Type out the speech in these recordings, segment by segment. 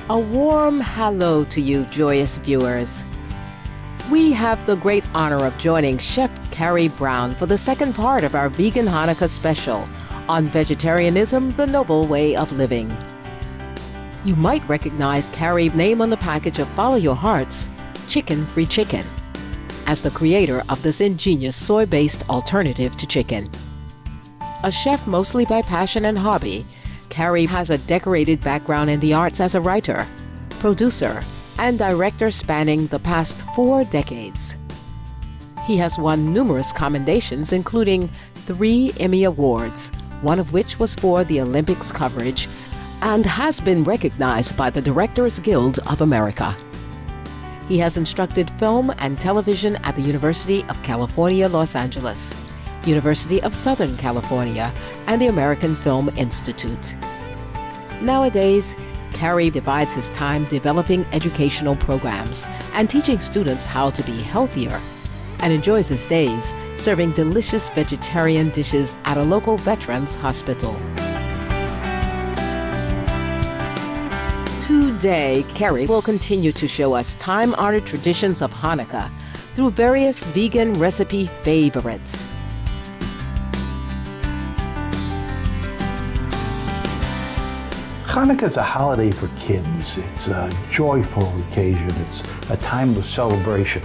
A warm hello to you, joyous viewers. We have the great honor of joining Chef Cary Brown for the second part of our Vegan Hanukkah special on vegetarianism, the noble way of living. You might recognize Cary's name on the package of Follow Your Heart's Chicken Free Chicken, as the creator of this ingenious soy-based alternative to chicken. A chef mostly by passion and hobby, Cary has a decorated background in the arts as a writer, producer, and director spanning the past 4 decades. He has won numerous commendations, including 3 Emmy Awards, one of which was for the Olympics coverage, and has been recognized by the Directors Guild of America. He has instructed film and television at the University of California, Los Angeles, University of Southern California, and the American Film Institute. Nowadays, Cary divides his time developing educational programs and teaching students how to be healthier, and enjoys his days serving delicious vegetarian dishes at a local veterans hospital. Today, Cary will continue to show us time-honored traditions of Hanukkah through various vegan recipe favorites. Hanukkah is a holiday for kids. It's a joyful occasion. It's a time of celebration.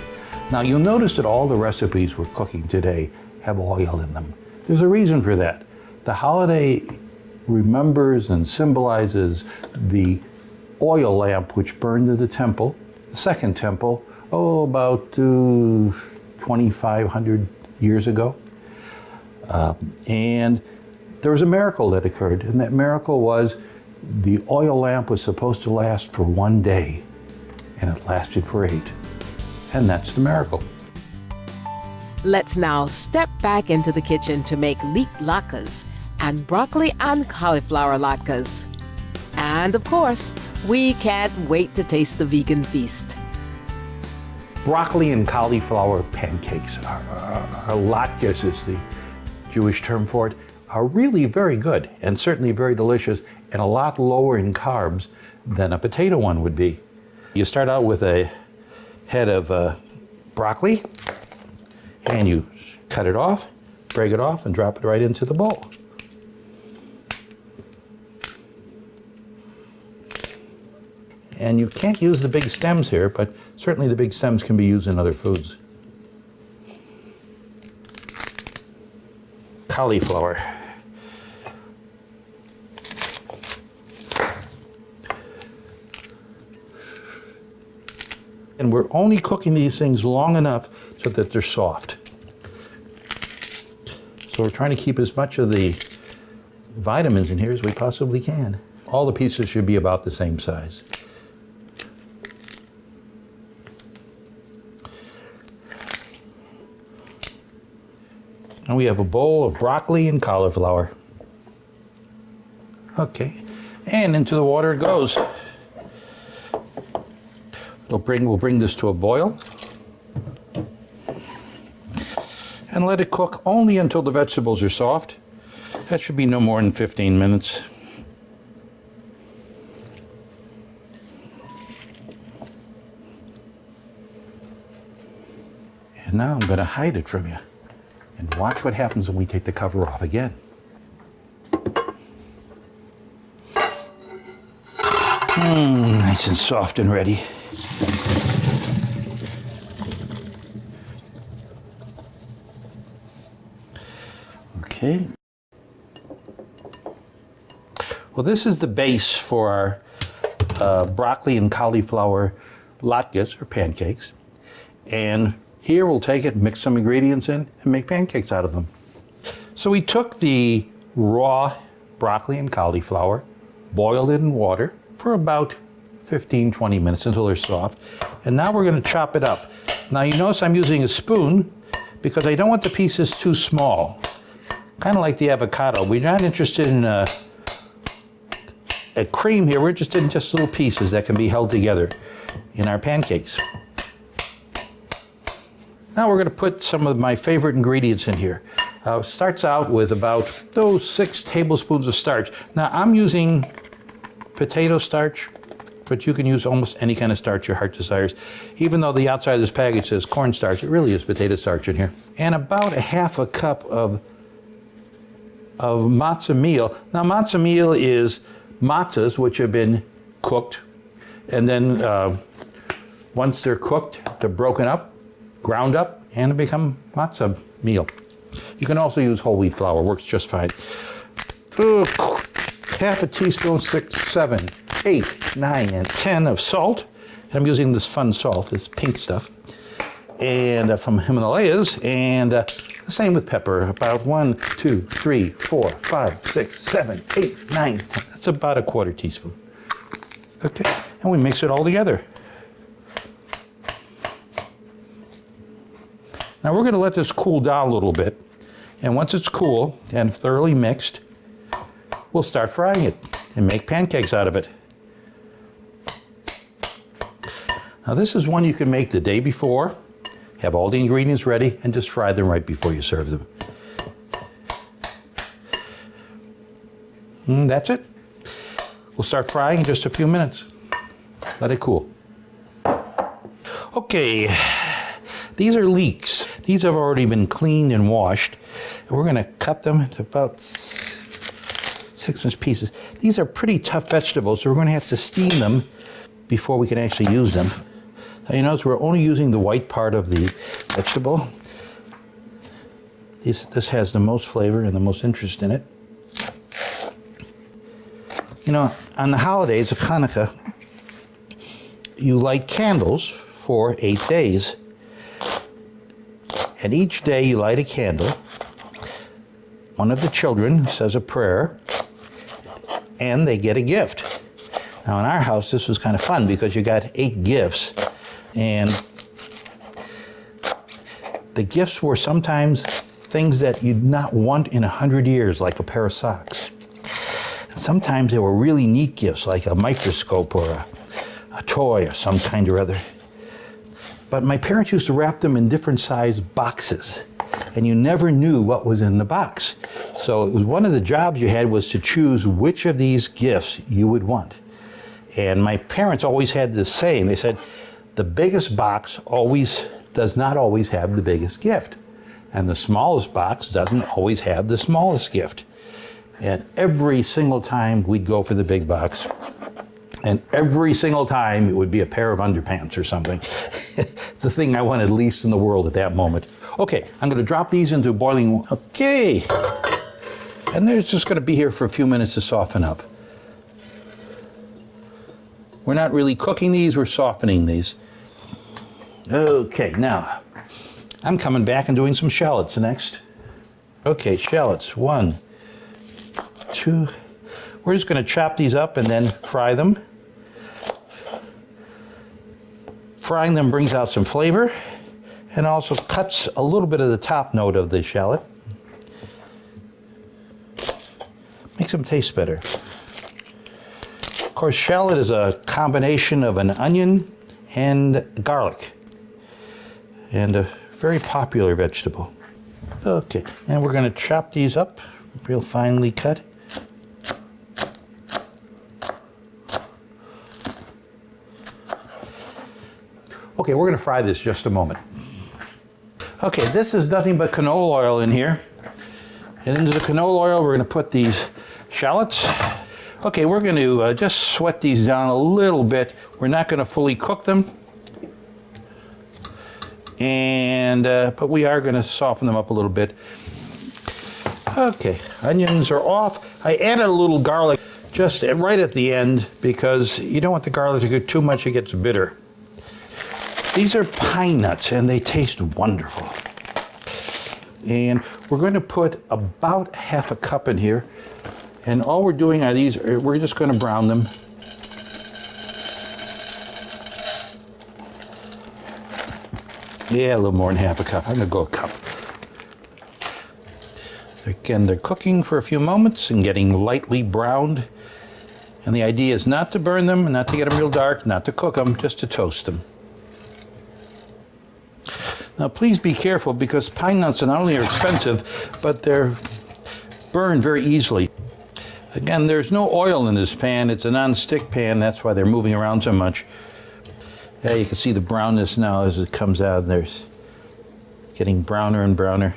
Now, you'll notice that all the recipes we're cooking today have oil in them. There's a reason for that. The holiday remembers and symbolizes the oil lamp which burned in the temple, the second temple, about 2,500 years ago. And there was a miracle that occurred, and that miracle was the oil lamp was supposed to last for 1 day, and it lasted for 8. And that's the miracle. Let's now step back into the kitchen to make leek latkes and broccoli and cauliflower latkes. And of course, we can't wait to taste the vegan feast. Broccoli and cauliflower pancakes, or latkes is the Jewish term for it, are really very good and certainly very delicious and a lot lower in carbs than a potato one would be. You start out with a head of broccoli and you cut it off, break it off, and drop it right into the bowl. And you can't use the big stems here, but certainly the big stems can be used in other foods. Cauliflower. And we're only cooking these things long enough so that they're soft. So we're trying to keep as much of the vitamins in here as we possibly can. All the pieces should be about the same size. And we have a bowl of broccoli and cauliflower. Okay, and into the water it goes. We'll bring this to a boil and let it cook only until the vegetables are soft. That should be no more than 15 minutes. And now I'm going to hide it from you and watch what happens when we take the cover off again. Nice and soft and ready. Okay. Well, this is the base for our broccoli and cauliflower latkes, or pancakes. And here we'll take it, mix some ingredients in, and make pancakes out of them. So we took the raw broccoli and cauliflower, boiled it in water for about 15-20 minutes until they're soft. And now we're going to chop it up. Now you notice I'm using a spoon because I don't want the pieces too small. Kind of like the avocado. We're not interested in a cream here. We're interested in just little pieces that can be held together in our pancakes. Now we're going to put some of my favorite ingredients in here. Starts out with about 6 tablespoons of starch. Now I'm using potato starch. but you can use almost any kind of starch your heart desires. Even though the outside of this package says cornstarch, it really is potato starch in here. And about a half a cup of matzo meal. Now, matzo meal is matzahs which have been cooked, and then once they're cooked, they're broken up, ground up, and they become matzah meal. You can also use whole wheat flour, works just fine. Ooh, half a teaspoon, 6, 7, 8, 9, and 10 of salt. And I'm using this fun salt, this pink stuff, and from Himalayas, and the same with pepper, about 1, 2, 3, 4, 5, 6, 7, 8, 9. That's about a quarter teaspoon. Okay, and we mix it all together. Now we're going to let this cool down a little bit, and once it's cool and thoroughly mixed, we'll start frying it and make pancakes out of it. Now this is one you can make the day before, have all the ingredients ready, and just fry them right before you serve them. And that's it. We'll start frying in just a few minutes. Let it cool. Okay, these are leeks. These have already been cleaned and washed. And we're going to cut them into about 6-inch pieces. These are pretty tough vegetables, so we're going to have to steam them before we can actually use them. Now you notice we're only using the white part of the vegetable. This has the most flavor and the most interest in it. You know, on the holidays of Hanukkah, you light candles for 8 days. And each day you light a candle. One of the children says a prayer, and they get a gift. Now in our house, this was kind of fun because you got 8 gifts, and the gifts were sometimes things that you'd not want in 100 years, like a pair of socks. And sometimes they were really neat gifts, like a microscope or a toy or some kind or other. But my parents used to wrap them in different size boxes, and you never knew what was in the box. So it was one of the jobs you had was to choose which of these gifts you would want. And my parents always had this saying. They said, the biggest box does not always have the biggest gift. And the smallest box doesn't always have the smallest gift. And every single time we'd go for the big box, and every single time it would be a pair of underpants or something. The thing I wanted least in the world at that moment. Okay, I'm going to drop these into boiling water. Okay. And they're just going to be here for a few minutes to soften up. We're not really cooking these, we're softening these. Okay, now, I'm coming back and doing some shallots next. Okay, shallots, 1, 2. We're just going to chop these up and then fry them. Frying them brings out some flavor and also cuts a little bit of the top note of the shallot. Makes them taste better. Of course, shallot is a combination of an onion and garlic, and a very popular vegetable. Okay, and we're going to chop these up real finely cut. Okay, we're going to fry this just a moment. Okay, this is nothing but canola oil in here. And into the canola oil, we're going to put these shallots. Okay, we're going to just sweat these down a little bit. We're not going to fully cook them. And, but we are going to soften them up a little bit. Okay, onions are off. I added a little garlic just right at the end because you don't want the garlic to get too much, it gets bitter. These are pine nuts, and they taste wonderful. And we're going to put about half a cup in here. And all we're doing are these, we're just going to brown them. Yeah, a little more than half a cup. I'm going to go a cup. Again, they're cooking for a few moments and getting lightly browned. And the idea is not to burn them, not to get them real dark, not to cook them, just to toast them. Now, please be careful because pine nuts not only are expensive, but they're burned very easily. Again, there's no oil in this pan. It's a non-stick pan. That's why they're moving around so much. Yeah, you can see the brownness now as it comes out. There's getting browner and browner.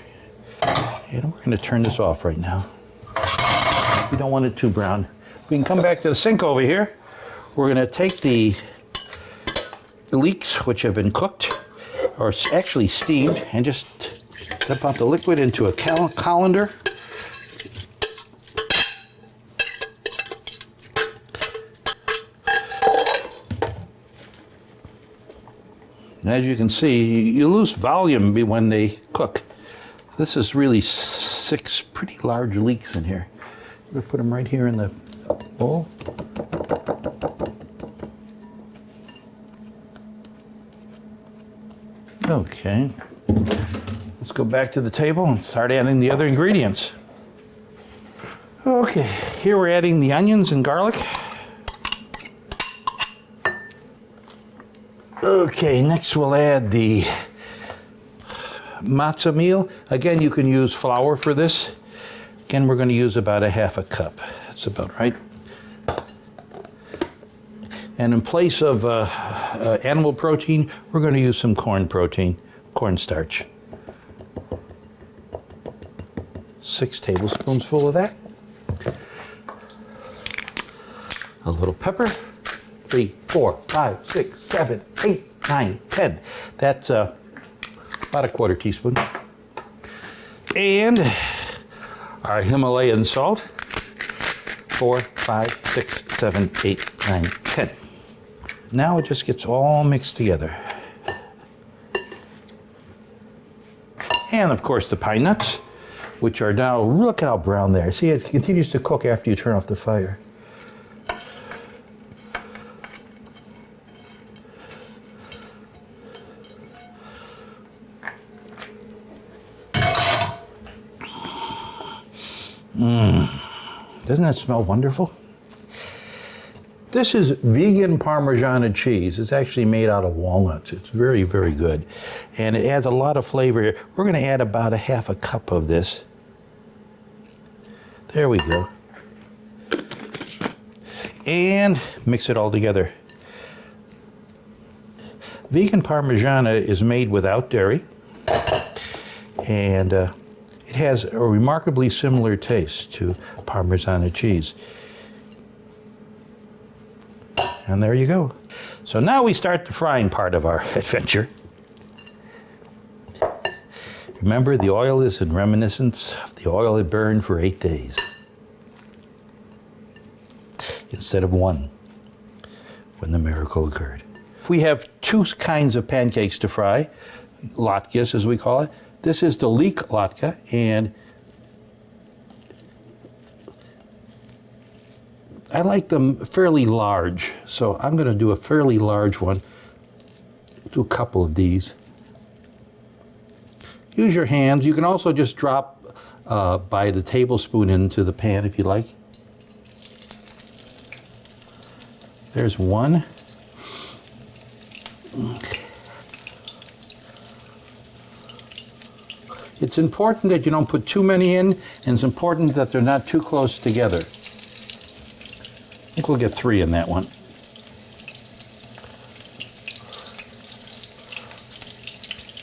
And we're going to turn this off right now. We don't want it too brown. We can come back to the sink over here. We're going to take the leeks, which have been cooked, or actually steamed, and just dump out the liquid into a colander. As you can see, you lose volume when they cook. This is really 6 pretty large leeks in here. We're going to put them right here in the bowl. Okay. Let's go back to the table and start adding the other ingredients. Okay, here we're adding the onions and garlic. Okay, next we'll add the matzah meal. Again, you can use flour for this. Again, we're going to use about 1/2 cup. That's about right. And in place of animal protein, we're going to use some corn protein, cornstarch. 6 tablespoons full of that. A little pepper. 3, 4, 5, 6, 7, 8, 9, 10. That's about 1/4 teaspoon. And our Himalayan salt. 4, 5, 6, 7, 8, 9, 10. Now it just gets all mixed together. And of course the pine nuts, which are now, look at how brown they are. See, it continues to cook after you turn off the fire. Doesn't that smell wonderful? This is vegan Parmesan cheese. It's actually made out of walnuts. It's very, very good. And it adds a lot of flavor. We're going to add about 1/2 cup of this. There we go. And mix it all together. Vegan Parmesan is made without dairy. And it has a remarkably similar taste to Parmesan cheese. And there you go. So now we start the frying part of our adventure. Remember, the oil is in reminiscence of the oil that burned for 8 days. Instead of 1, when the miracle occurred. We have 2 kinds of pancakes to fry, latkes as we call it. This is the leek latke, and I like them fairly large, so I'm going to do a fairly large one. Do a couple of these. Use your hands. You can also just drop by the tablespoon into the pan if you like. There's one. It's important that you don't put too many in, and it's important that they're not too close together. I think we'll get 3 in that one.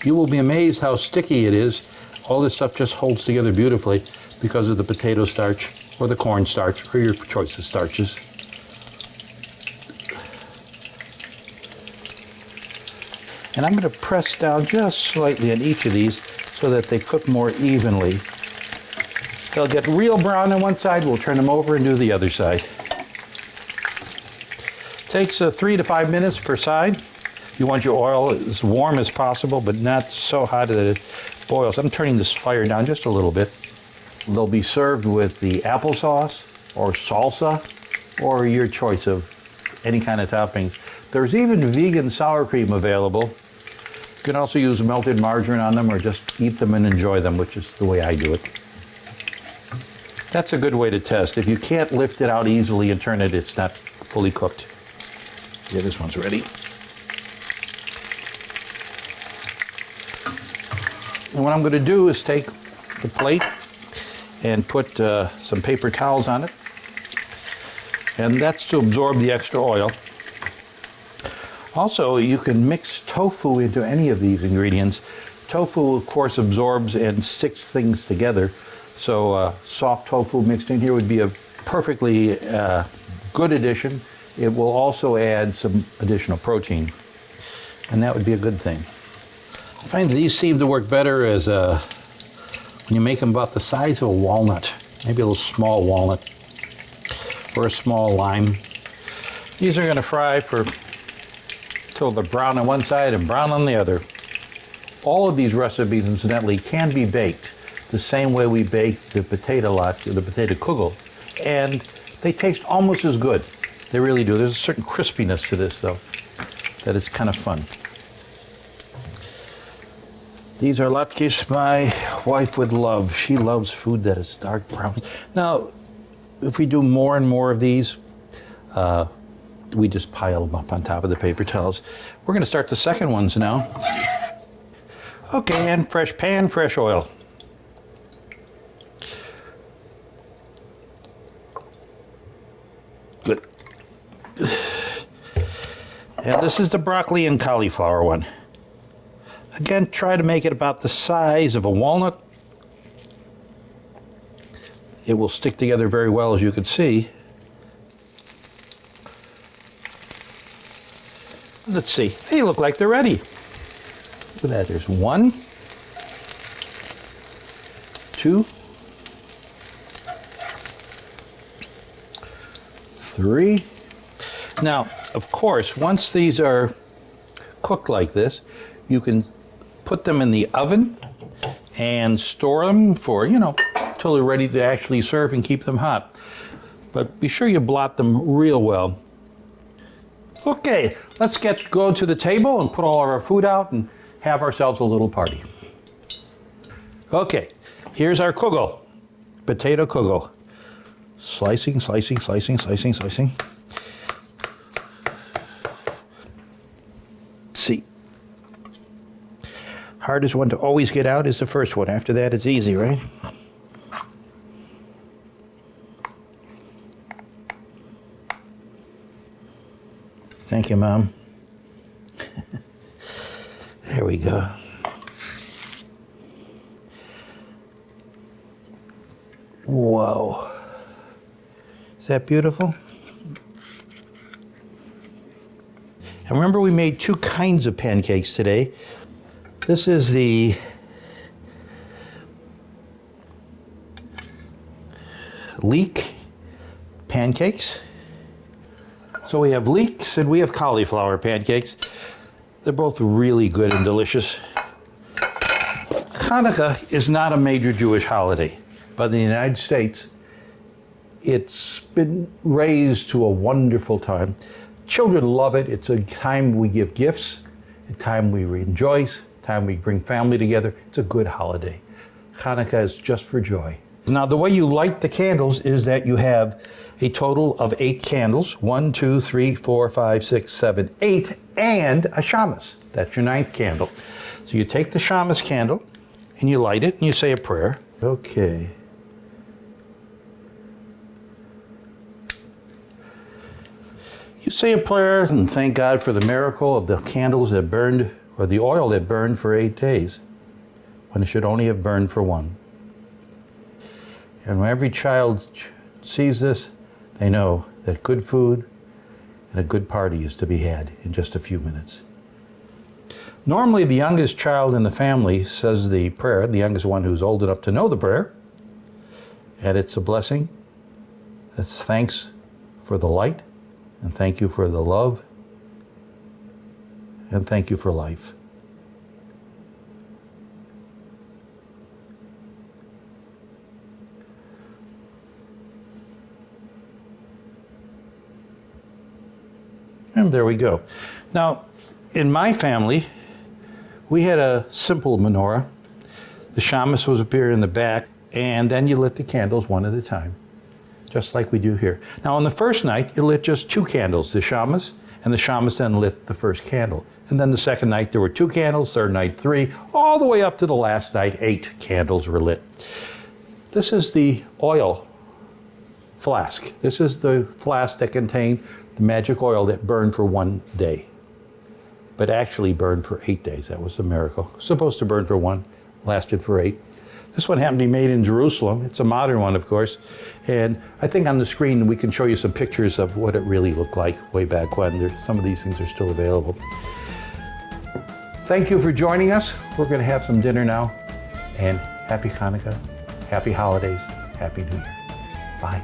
You will be amazed how sticky it is. All this stuff just holds together beautifully because of the potato starch or the corn starch or your choice of starches. And I'm going to press down just slightly on each of these so that they cook more evenly. They'll get real brown on one side. We'll turn them over and do the other side. Takes 3 to 5 minutes per side. You want your oil as warm as possible, but not so hot that it boils. I'm turning this fire down just a little bit. They'll be served with the applesauce or salsa or your choice of any kind of toppings. There's even vegan sour cream available. You can also use melted margarine on them or just eat them and enjoy them, which is the way I do it. That's a good way to test. If you can't lift it out easily and turn it, it's not fully cooked. Yeah, this one's ready. And what I'm going to do is take the plate and put some paper towels on it. and that's to absorb the extra oil. Also, you can mix tofu into any of these ingredients. Tofu, of course, absorbs and sticks things together. So soft tofu mixed in here would be a perfectly good addition. It will also add some additional protein, and that would be a good thing. I find these seem to work better as when you make them about the size of a walnut, maybe a little small walnut or a small lime. These are going to fry for till they're brown on one side and brown on the other. All of these recipes, incidentally, can be baked the same way we bake the potato latke, the potato kugel, and they taste almost as good. They really do. There's a certain crispiness to this, though, that is kind of fun. These are latkes my wife would love. She loves food that is dark brown. Now, if we do more and more of these, we just pile them up on top of the paper towels. We're going to start the second ones now. Okay, and fresh pan, fresh oil. Good. And this is the broccoli and cauliflower one. Again, try to make it about the size of a walnut. It will stick together very well, as you can see. Let's see, they look like they're ready. Look at that, there's 1, 2, 3. Now, of course, once these are cooked like this, you can put them in the oven and store them for, till they're ready to actually serve and keep them hot. But be sure you blot them real well. Okay, let's go to the table and put all of our food out and have ourselves a little party. Okay, here's our kugel, potato kugel. Slicing, slicing, slicing, slicing, slicing. Let's see. Hardest one to always get out is the first one. After that, it's easy, right? Thank you, Mom. There we go. Whoa. Is that beautiful? And remember, we made 2 kinds of pancakes today. This is the leek pancakes. So we have leeks and we have cauliflower pancakes. They're both really good and delicious. Hanukkah is not a major Jewish holiday, but in the United States, it's been raised to a wonderful time. Children love it. It's a time we give gifts, a time we rejoice, a time we bring family together. It's a good holiday. Hanukkah is just for joy. Now, the way you light the candles is that you have a total of 8 candles. 1, 2, 3, 4, 5, 6, 7, 8, and a shamus. That's your 9th candle. So you take the shamus candle and you light it and you say a prayer. Okay. You say a prayer and thank God for the miracle of the candles that burned, or the oil that burned for 8 days, when it should only have burned for 1. And when every child sees this, they know that good food and a good party is to be had in just a few minutes. Normally, the youngest child in the family says the prayer, the youngest one who's old enough to know the prayer, and it's a blessing. It's thanks for the light, and thank you for the love, and thank you for life. And there we go. Now, in my family, we had a simple menorah. The shamus was up here in the back, and then you lit the candles one at a time, just like we do here. Now, on the first night, you lit just 2 candles, the shamus, and the shamus then lit the first candle. And then the second night, there were 2 candles, third night, 3, all the way up to the last night, 8 candles were lit. This is the oil flask. This is the flask that contained the magic oil that burned for 1 day, but actually burned for 8 days. That was a miracle. Supposed to burn for 1, lasted for 8. This one happened to be made in Jerusalem. It's a modern one, of course. And I think on the screen we can show you some pictures of what it really looked like way back when. Some of these things are still available. Thank you for joining us. We're going to have some dinner now. And happy Hanukkah, happy holidays, happy New Year. Bye.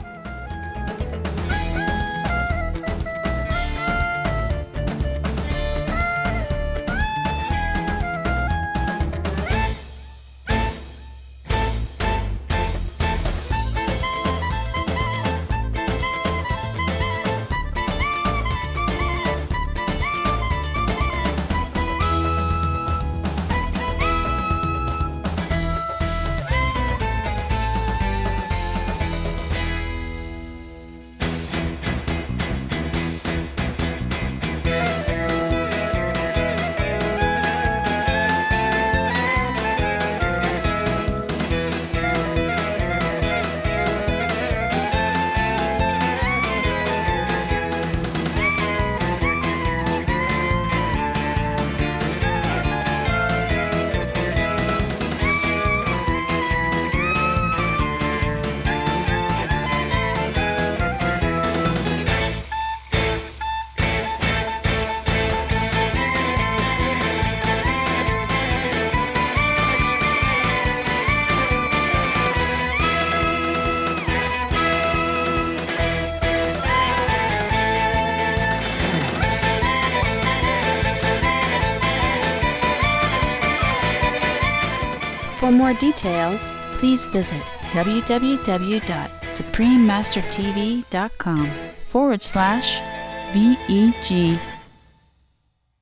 For more details, please visit www.suprememastertv.com/VEG